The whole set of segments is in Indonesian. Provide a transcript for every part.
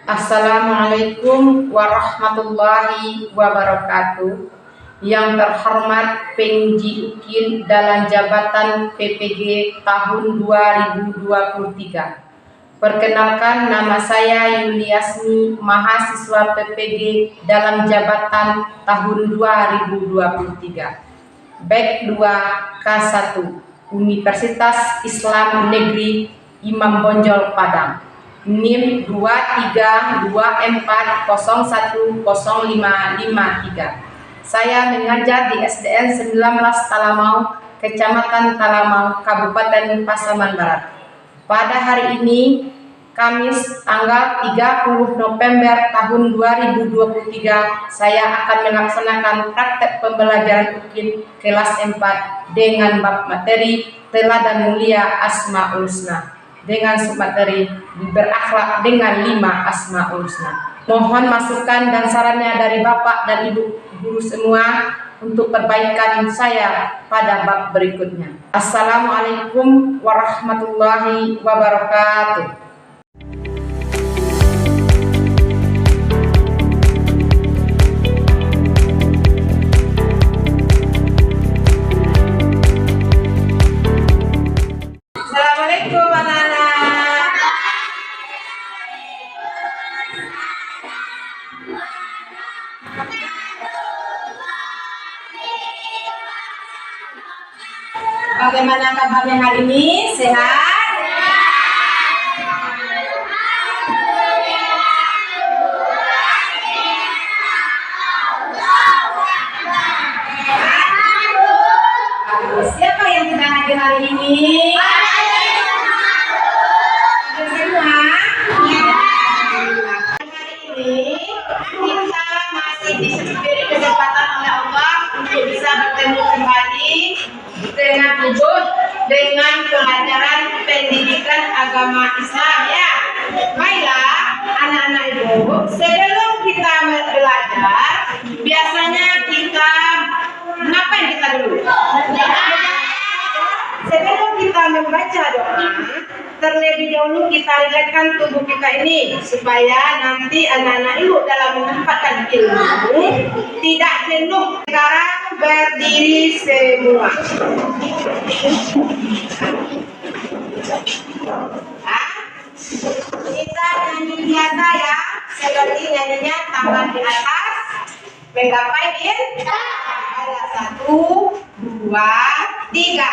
Assalamualaikum warahmatullahi wabarakatuh. Yang terhormat Pengji Ukin dalam jabatan PPG tahun 2023. Perkenalkan, nama saya Yuliasmi, mahasiswa PPG dalam jabatan tahun 2023. Bek 2 K1 Universitas Islam Negeri Imam Bonjol Padang. NIM 2324010553. Saya mengajar di SDN 19 Talamau, Kecamatan Talamau, Kabupaten Pasaman Barat. Pada hari ini, Kamis tanggal 30 November tahun 2023, saya akan melaksanakan praktek pembelajaran UKIN kelas 4 dengan bab materi Teladan Mulia Asmaul Husna dengan submateri berakhlak dengan 5 Asmaul Husna. Mohon masukan dan sarannya dari Bapak dan Ibu guru semua untuk perbaikan saya pada bab berikutnya. Assalamualaikum warahmatullahi wabarakatuh. Assalamualaikum anak-anak. Bagaimana kabarnya hari ini? Sehat? Siapa yang sedang hadir hari ini? Semua? Hari ini kita masih diberi kesempatan oleh Allah untuk bisa bertemu kembali dengan Ibu dengan pelajaran pendidikan agama Islam, ya. Baiklah anak-anak Ibu, sebelum kita belajar, biasanya kita ngapain kita dulu? Sebelum kita membaca doa, terlebih dahulu kita rilekskan tubuh kita ini supaya nanti anak-anak Ibu dalam menempatkan ilmu tidak jenuh. Sekarang berdiri semua. Kita nyanyi biasa, ya, seperti nyanyinya tangan di atas, menggapai ada 1, 2, 3.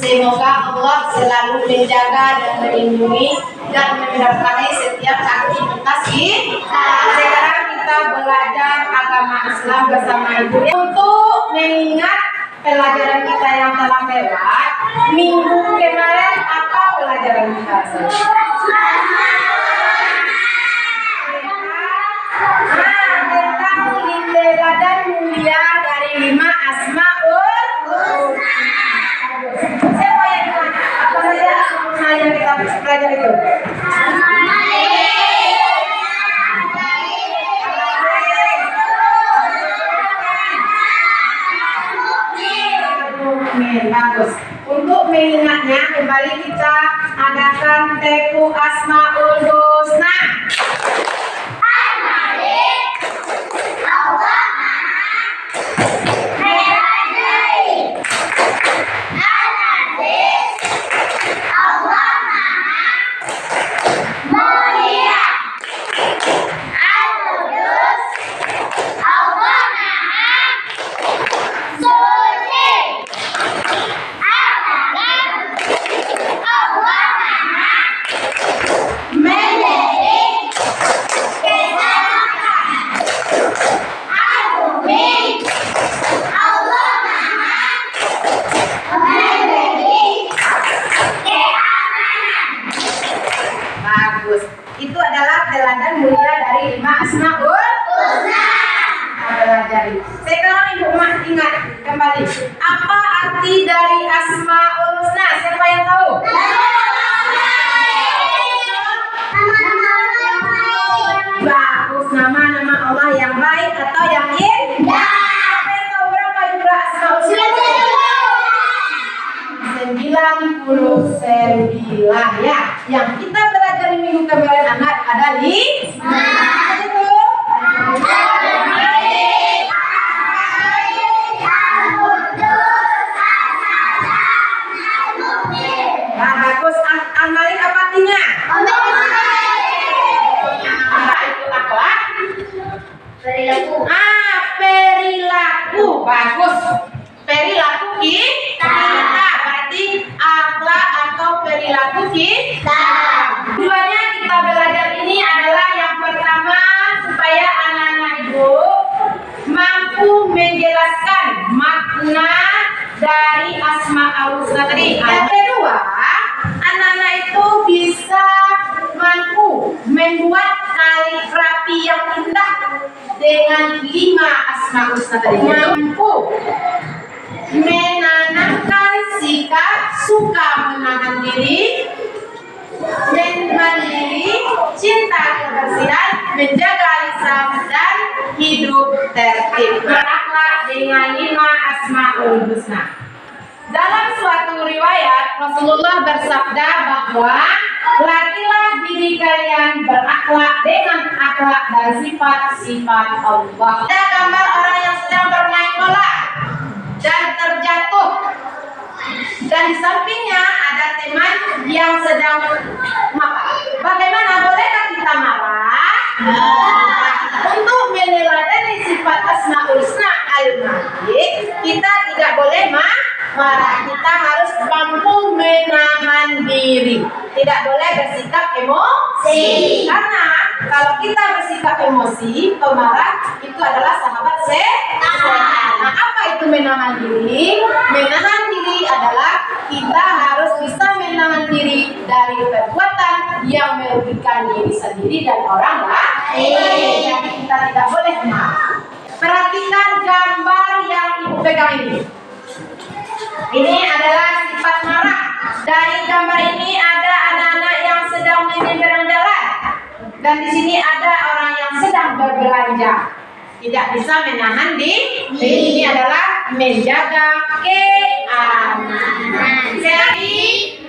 Semoga Allah selalu menjaga dan melindungi dan memberkahi setiap aktivitas kita. Sekarang kita belajar agama Islam bersama Ibu. Untuk mengingat pelajaran kita yang telah lewat, minggu kemarin apa pelajaran kita? Tentang teladan mulia dari 5 Asmaul Husna. Siapa yang apa saja yang kita pelajari itu? bermain. Bagus. Untuk mengingatnya, kembali kita adakan teku Asmaul Husna. Itu adalah teladan mulia dari 5 Asmaul Husna. Pelajari. Sekarang Ibu Mak ingat kembali. Apa arti dari Asmaul Husna? Siapa yang tahu? Bagus, nama-nama Allah yang baik atau yang indah. Siapa yang tahu berapa jumlah Asmaul Husna? 99 ya. Yang kita belajar minggu kemarin anak ada 5. Nah, bagus. Al-Malik apa artinya? Apa itu akhlak? Perilaku. Perilaku. Bagus. Perilaku kita. Berarti akhlak atau perilaku kita. Tujuannya kita belajar ini adalah yang pertama supaya anak-anak Ibu mampu menjelaskan makna dari Asmaul Husna tadi. Yang kedua, anak-anak itu bisa mampu membuat kaligrafi yang indah dengan 5 Asmaul Husna tadi. Mampu menanamkan sikap suka menahan diri, mandiri, cinta kebersihan, menjaga lisan dan hidup tertib, berakhlak dengan 5 Asmaul Husna. Dalam suatu riwayat Rasulullah bersabda bahwa latihlah diri kalian berakhlak dengan akhlak dan sifat-sifat Allah. Ada gambar orang yang sedang bermain bola dan terjatuh, dan di sampingnya ada teman yang sedang marah. Bagaimana, bolehkah kita marah? Untuk meneladani sifat Asmaul Husna Al-Malik, kita tidak boleh marah. Kita harus mampu menahan diri. Tidak boleh bersikap emosi. Karena kalau kita bersikap emosi, pemarah itu adalah sahabat setan. Nah, apa itu menahan diri? Menahan diri adalah kita harus bisa menahan diri dari perbuatan yang merugikan diri sendiri dan orang lain. Jadi kita tidak boleh marah. Perhatikan gambar yang Ibu pegang ini. Ini adalah sifat marah. Dari gambar ini ada anak-anak yang sedang menyeberang jalan, dan di sini ada orang yang sedang berbelanja. Tidak bisa menahan diri. Ini adalah menjaga keamanan. Jadi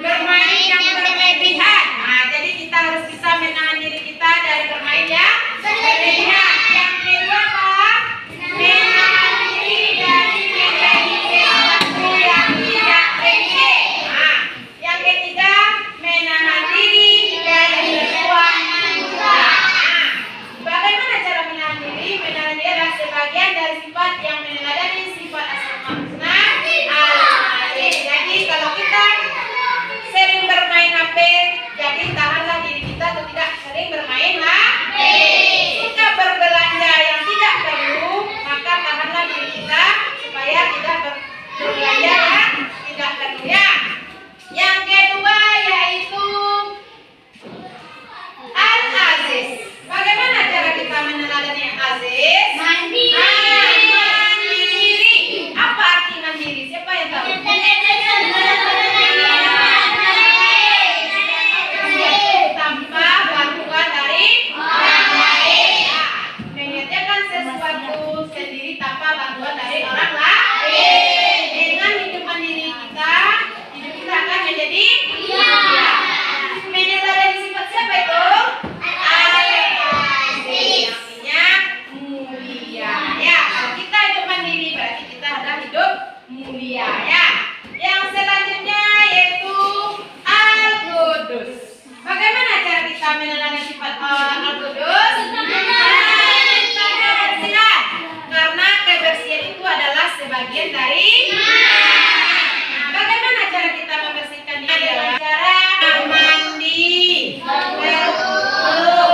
bermain yang berlebihan. Nah, jadi kita harus bisa menahan diri kita dari bermain yang berlebihan. Yang kedua apa? Menahan diri dari menjadi sesuatu yang tidak penting. Nah, yang ketiga menahan diri dari berbuat dosa. Nah, bagaimana cara menahan diri? Menahan diri adalah sebagian dari sifat yang meneladani sifat Asmaul Husna Al-Malik. Jadi kalau kita sering bermain HP, jadi tahanlah diri kita untuk tidak sering bermain HP. mulia ya. Yang selanjutnya yaitu Al-Qudus. Bagaimana cara kita mengenali sifat Al-Qudus? Kebersihan. Karena kebersihan itu adalah sebagian dari bagaimana cara kita membersihkan diri? Adalah cara mandi.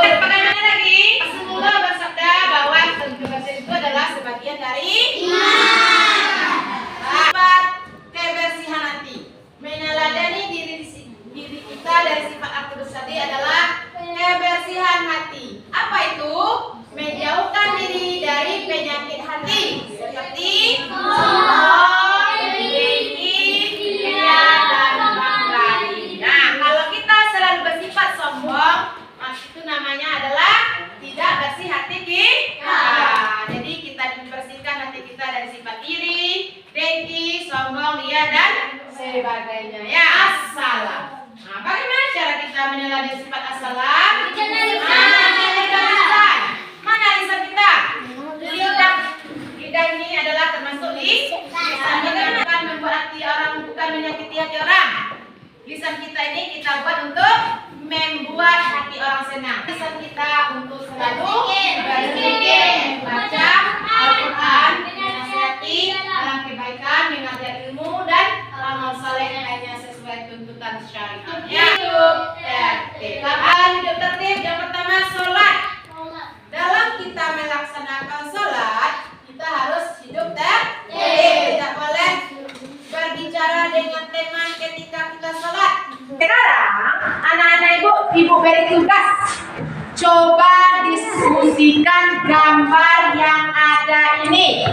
Bagaimana lagi? Rasulullah bersabda bahwa kebersihan itu adalah sebagian dari kebersihan hati. Meneladani diri kita dari sifat Al-Qudus tadi adalah kebersihan hati. Apa itu? Menjauhkan diri dari penyakit hati seperti sombong, dengki, ria, dan bangga. Nah, kalau kita selalu bersifat sombong, itu namanya adalah tidak bersih hati kita. Jadi kita membersihkan hati kita dari sifat iri, dengki, sombong, ria, dan sebagainya. Ya, assalam. Nah, bagaimana cara kita menilai sifat assalam? Mana lisan kita? Lidah ini adalah termasuk lisan. Bagaimana akan membuat hati orang, bukan menyakiti hati orang? Lisan kita ini kita buat untuk membuat hati orang senang. Lisan kita untuk selalu berzikir, baca Al-Quran, menasihati dalam kebaikan, mengajar ilmu dan amal saleh lainnya sesuai tuntutan syariat. Hidup tertib. Hidup tertib yang pertama sholat. Dalam kita melaksanakan sholat, kita harus hidup tertib. Tidak boleh berbicara dengan teman ketika kita sholat. Sekarang anak-anak ibu beri tugas. Coba diskusikan gambar yang ada ini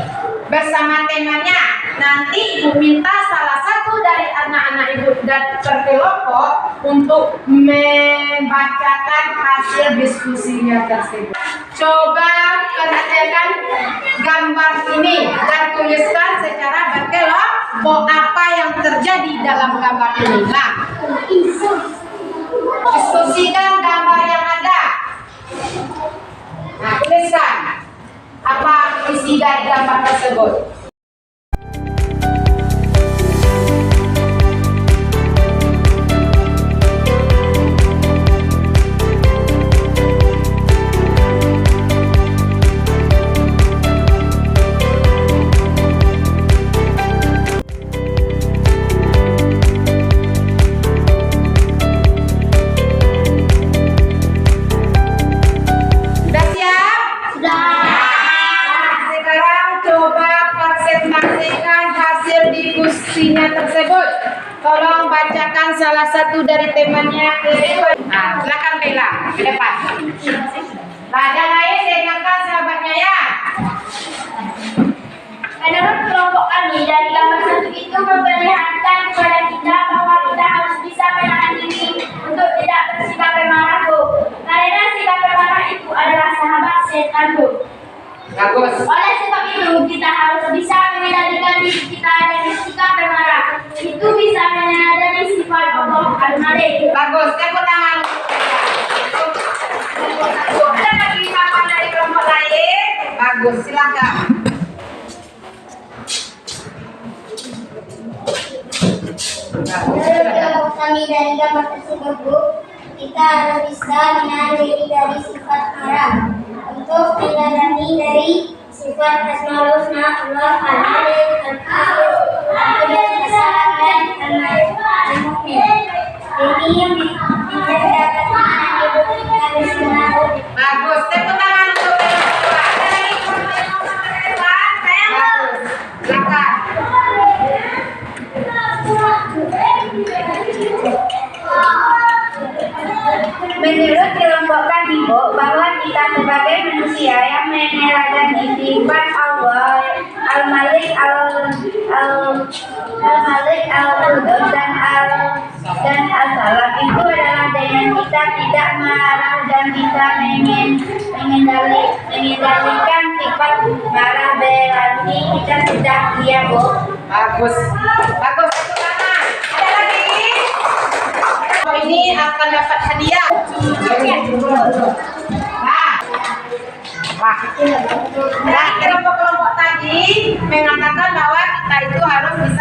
bersama temannya. Nanti ibu minta salah satu dari anak-anak ibu dan berkelompok untuk membacakan hasil diskusinya tersebut. Coba perhatikan gambar ini dan tuliskan secara berkelompok apa yang terjadi dalam gambar ini. Nah, diskusikan gambar yang ada. Nah, tuliskan apa isi dari gambar tersebut. Tersebut, tolong bacakan salah satu dari temannya ke depan. Nah, silakan Bella ke depan. Ada lain dengarkan sahabatnya ya. Menurut kelompok kami, dari gambar satu itu memperlihatkan kepada kita bahwa kita harus bisa menahan diri untuk tidak bersikap marah, Bu. Karena sikap marah itu adalah sahabat setan, Bu. Bagus. Oleh sebab itu, kita harus bisa mengendalikan diri kita dari sikap marah. Itu bisa menyadari sifat Allah Al-Malik. Bagus, tepuk tangan. Ada lagi papan dari kelompok lain? Bagus, silakan. Menurut kelompok kami dari gambar tersebut, Bu, kita harus bisa menahan diri dari sifat marah untuk menjalani dari sifat Asmaul Husna Allah Al-Malik, Al-Qadir, Al-Salam dan Al-Mu'min. Ini yang menjadikan keimanan hidup kita bersama. Bagus, tepuk tangan untuk kelompok. Ada lagi kelompok ke depan? Bagus, silakan. Menurut kelompok kami, Bu, bahwa kita sebagai manusia yang meneladani sifat Allah Al-Malik, Al-Malik, Al-Qudus dan Al-Salam itu adalah dengan kita tidak marah dan bisa mengendalikan sifat marah, berarti kita sudah siap, Bu. Bagus, bagus. Tepuk tangan. Ada lagi? Ini akan dapat hadiah. Nah, kelompok-kelompok tadi mengatakan bahwa kita itu harus bisa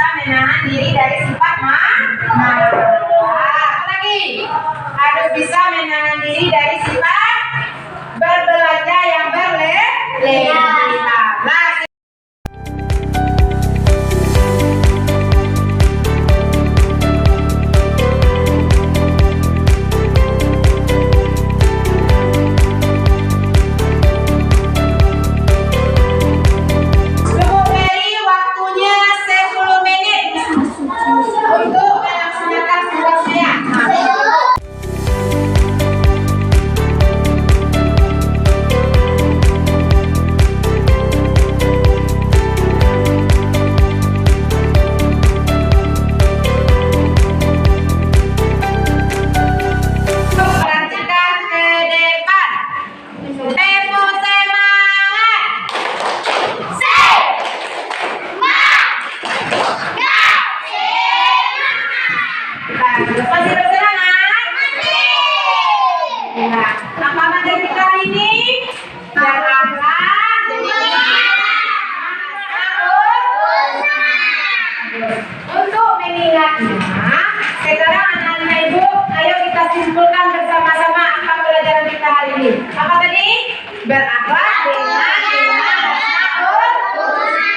berakhlak dengan asmaul husna.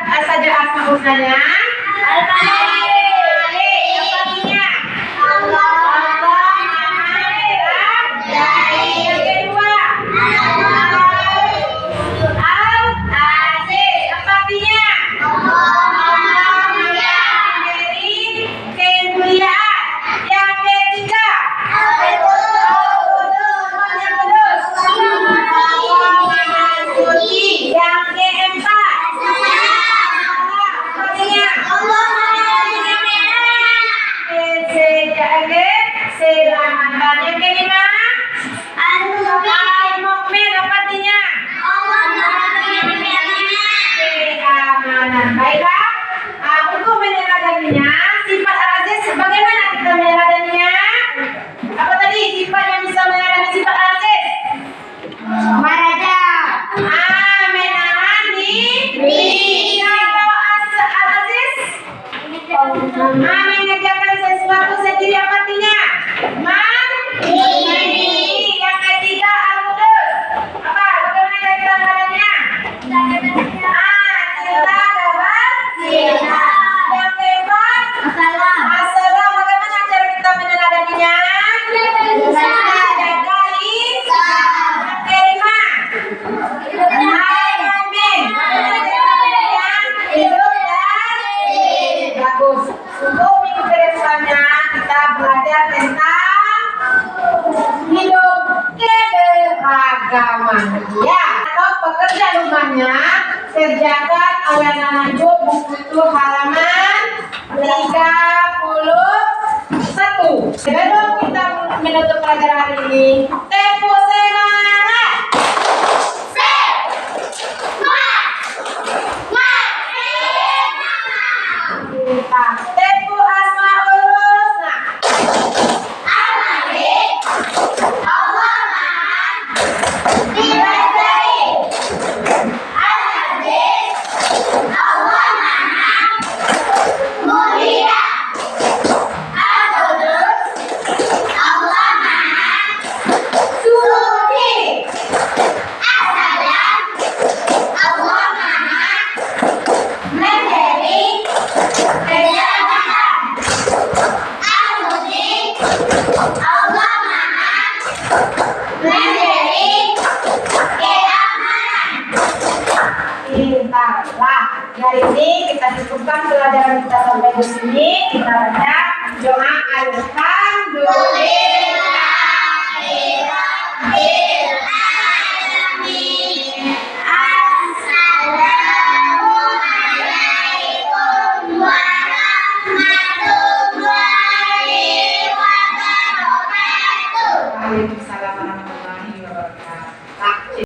Apa saja asmaul husnanya? Selamatan yang kelima, al-mu'min apa artinya? Keamanan. Baiklah, untuk meneladaninya sifat al-aziz, bagaimana kita meneladaninya? Apa tadi sifat yang bisa meneladani sifat al-aziz? Maraja. Menahan diri. Kalau al-aziz mengerjakan sesuatu sendiri apa artinya? Mandiri. Yang ketiga al-qudus. Apa? Bagaimana kita meneladaninya? Cinta kebersihan. Yang keempat as-salam. Bagaimana cara kita meneladaninya? Jaga lisan. Yang kelima al-mu'min. Hidup dan bagus. Untuk minggu ke depannya kita belajar tentang hidup keberagaman, ya. Atau pekerjaan rumahnya kerjakan awalan lanjut buku itu halaman 31. Sebelum kita menutup pelajaran hari ini, tempo semangat. Kita tempo asmaul husna. Hari ini kita cukupkan pelajaran kita sampai di sini. Kita baca doa alhamdulillah.